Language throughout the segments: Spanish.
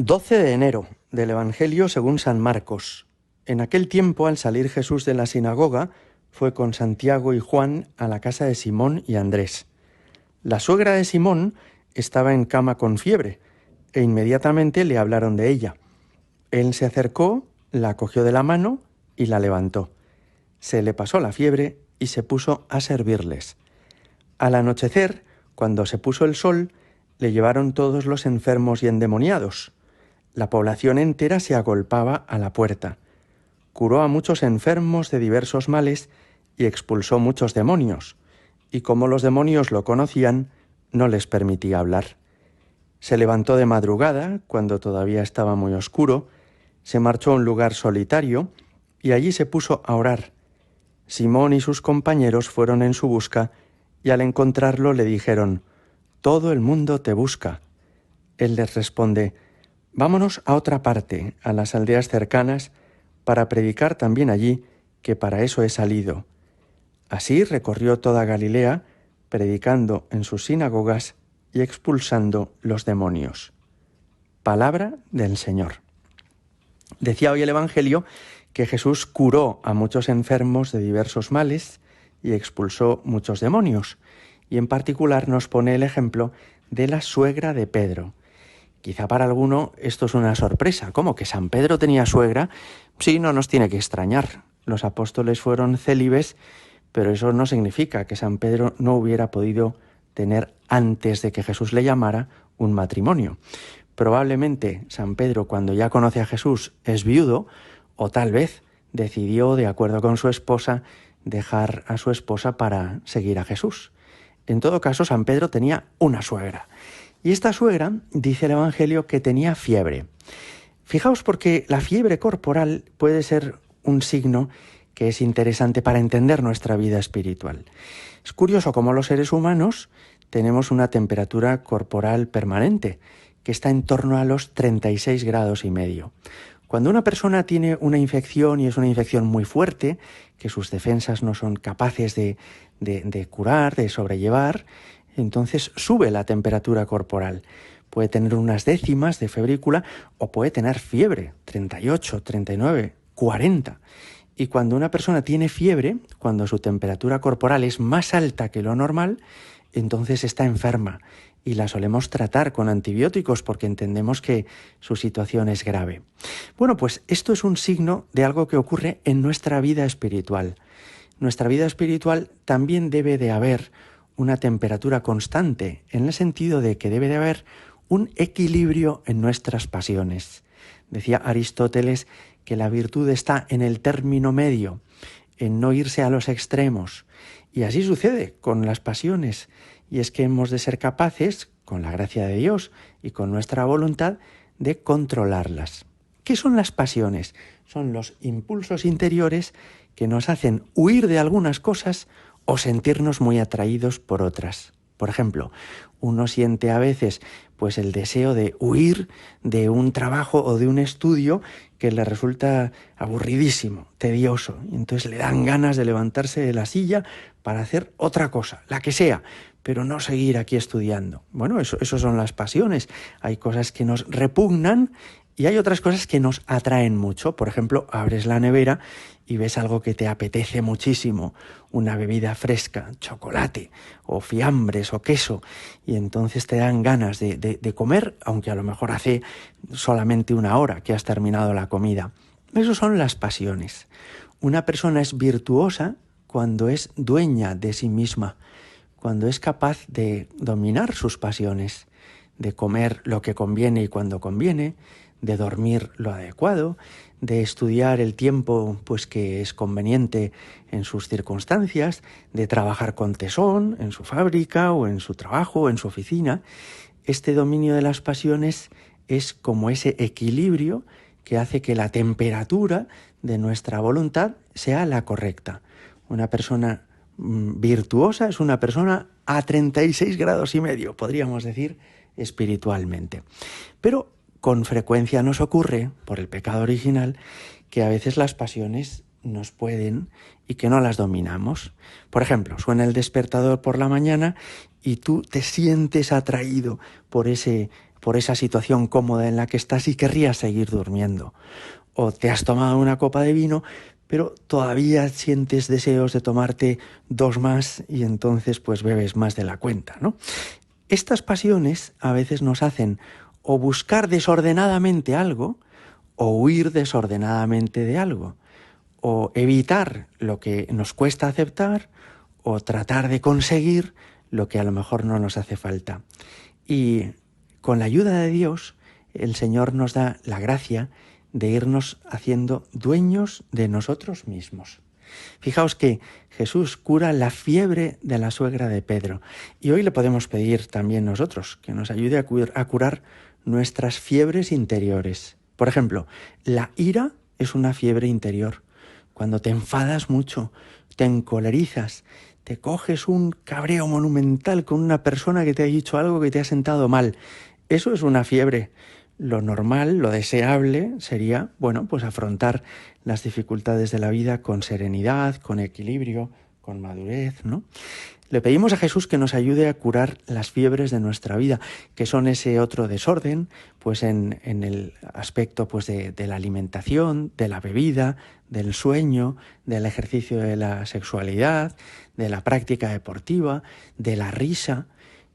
12 de enero del Evangelio según San Marcos. En aquel tiempo, al salir Jesús de la sinagoga, fue con Santiago y Juan a la casa de Simón y Andrés. La suegra de Simón estaba en cama con fiebre, e inmediatamente le hablaron de ella. Él se acercó, la cogió de la mano y la levantó. Se le pasó la fiebre y se puso a servirles. Al anochecer, cuando se puso el sol, le llevaron todos los enfermos y endemoniados. La población entera se agolpaba a la puerta. Curó a muchos enfermos de diversos males y expulsó muchos demonios, y como los demonios lo conocían, no les permitía hablar. Se levantó de madrugada, cuando todavía estaba muy oscuro, se marchó a un lugar solitario y allí se puso a orar. Simón y sus compañeros fueron en su busca y al encontrarlo le dijeron: «Todo el mundo te busca». Él les responde: «Vámonos a otra parte, a las aldeas cercanas, para predicar también allí, que para eso he salido». Así recorrió toda Galilea, predicando en sus sinagogas y expulsando los demonios. Palabra del Señor. Decía hoy el Evangelio que Jesús curó a muchos enfermos de diversos males y expulsó muchos demonios, y en particular nos pone el ejemplo de la suegra de Pedro. Quizá para alguno esto es una sorpresa. ¿Cómo que San Pedro tenía suegra? Sí, no nos tiene que extrañar. Los apóstoles fueron célibes, pero eso no significa que San Pedro no hubiera podido tener, antes de que Jesús le llamara, un matrimonio. Probablemente San Pedro, cuando ya conoce a Jesús, es viudo, o tal vez decidió, de acuerdo con su esposa, dejar a su esposa para seguir a Jesús. En todo caso, San Pedro tenía una suegra. Y esta suegra, dice el Evangelio, que tenía fiebre. Fijaos, porque la fiebre corporal puede ser un signo que es interesante para entender nuestra vida espiritual. Es curioso cómo los seres humanos tenemos una temperatura corporal permanente, que está en torno a los 36 grados y medio. Cuando una persona tiene una infección y es una infección muy fuerte, que sus defensas no son capaces de curar, de sobrellevar, entonces sube la temperatura corporal. Puede tener unas décimas de febrícula o puede tener fiebre, 38, 39, 40. Y cuando una persona tiene fiebre, cuando su temperatura corporal es más alta que lo normal, entonces está enferma y la solemos tratar con antibióticos porque entendemos que su situación es grave. Bueno, pues esto es un signo de algo que ocurre en nuestra vida espiritual. Nuestra vida espiritual también debe de haber una temperatura constante, en el sentido de que debe de haber un equilibrio en nuestras pasiones. Decía Aristóteles que la virtud está en el término medio, en no irse a los extremos. Y así sucede con las pasiones. Y es que hemos de ser capaces, con la gracia de Dios y con nuestra voluntad, de controlarlas. ¿Qué son las pasiones? Son los impulsos interiores que nos hacen huir de algunas cosas o sentirnos muy atraídos por otras. Por ejemplo, uno siente a veces pues el deseo de huir de un trabajo o de un estudio que le resulta aburridísimo, tedioso, y entonces le dan ganas de levantarse de la silla para hacer otra cosa, la que sea, pero no seguir aquí estudiando. Bueno, eso son las pasiones. Hay cosas que nos repugnan y hay otras cosas que nos atraen mucho. Por ejemplo, abres la nevera y ves algo que te apetece muchísimo, una bebida fresca, chocolate, o fiambres, o queso, y entonces te dan ganas de comer, aunque a lo mejor hace solamente una hora que has terminado la comida. Esas son las pasiones. Una persona es virtuosa cuando es dueña de sí misma, cuando es capaz de dominar sus pasiones, de comer lo que conviene y cuando conviene, de dormir lo adecuado, de estudiar el tiempo pues que es conveniente en sus circunstancias, de trabajar con tesón en su fábrica o en su trabajo o en su oficina. Este dominio de las pasiones es como ese equilibrio que hace que la temperatura de nuestra voluntad sea la correcta. Una persona virtuosa es una persona a 36 grados y medio, podríamos decir, espiritualmente. Pero con frecuencia nos ocurre, por el pecado original, que a veces las pasiones nos pueden y que no las dominamos. Por ejemplo, suena el despertador por la mañana y tú te sientes atraído por ese por esa situación cómoda en la que estás y querrías seguir durmiendo. O te has tomado una copa de vino, pero todavía sientes deseos de tomarte 2 más y entonces pues bebes más de la cuenta, ¿no? Estas pasiones a veces nos hacen o buscar desordenadamente algo o huir desordenadamente de algo, o evitar lo que nos cuesta aceptar o tratar de conseguir lo que a lo mejor no nos hace falta. Y con la ayuda de Dios, el Señor nos da la gracia de irnos haciendo dueños de nosotros mismos. Fijaos que Jesús cura la fiebre de la suegra de Pedro y hoy le podemos pedir también nosotros que nos ayude a curar nuestras fiebres interiores. Por ejemplo, la ira es una fiebre interior. Cuando te enfadas mucho, te encolerizas, te coges un cabreo monumental con una persona que te ha dicho algo que te ha sentado mal. Eso es una fiebre. Lo normal, lo deseable sería, bueno, pues afrontar las dificultades de la vida con serenidad, con equilibrio, con madurez, ¿no? Le pedimos a Jesús que nos ayude a curar las fiebres de nuestra vida, que son ese otro desorden, pues en el aspecto pues de la alimentación, de la bebida, del sueño, del ejercicio de la sexualidad, de la práctica deportiva, de la risa,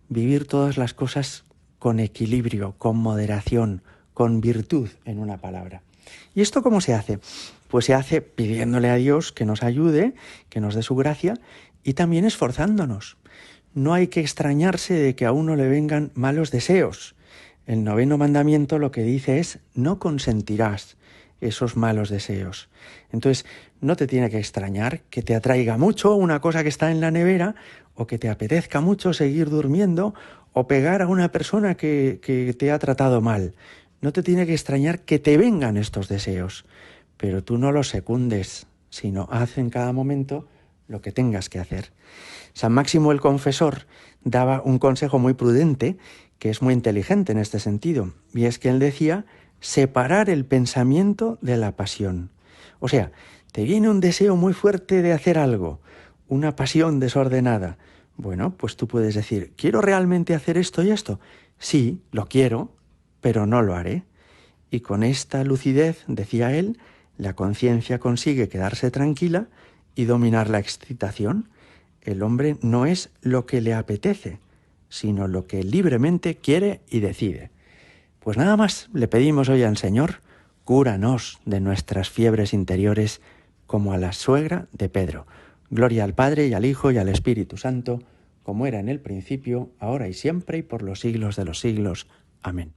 vivir todas las cosas con equilibrio, con moderación, con virtud, en una palabra. ¿Y esto cómo se hace? Pues se hace pidiéndole a Dios que nos ayude, que nos dé su gracia y también esforzándonos. No hay que extrañarse de que a uno le vengan malos deseos. El 9º mandamiento lo que dice es: no consentirás esos malos deseos. Entonces, no te tiene que extrañar que te atraiga mucho una cosa que está en la nevera, o que te apetezca mucho seguir durmiendo, o pegar a una persona que te ha tratado mal. No te tiene que extrañar que te vengan estos deseos, pero tú no los secundes, sino haz en cada momento lo que tengas que hacer. San Máximo el Confesor daba un consejo muy prudente, que es muy inteligente en este sentido, y es que él decía: separar el pensamiento de la pasión. O sea, te viene un deseo muy fuerte de hacer algo, una pasión desordenada. Bueno, pues tú puedes decir: ¿quiero realmente hacer esto y esto? Sí, lo quiero, pero no lo haré. Y con esta lucidez, decía él, la conciencia consigue quedarse tranquila y dominar la excitación. El hombre no es lo que le apetece, sino lo que libremente quiere y decide. Pues nada más le pedimos hoy al Señor: cúranos de nuestras fiebres interiores como a la suegra de Pedro. Gloria al Padre y al Hijo y al Espíritu Santo, como era en el principio, ahora y siempre y por los siglos de los siglos. Amén.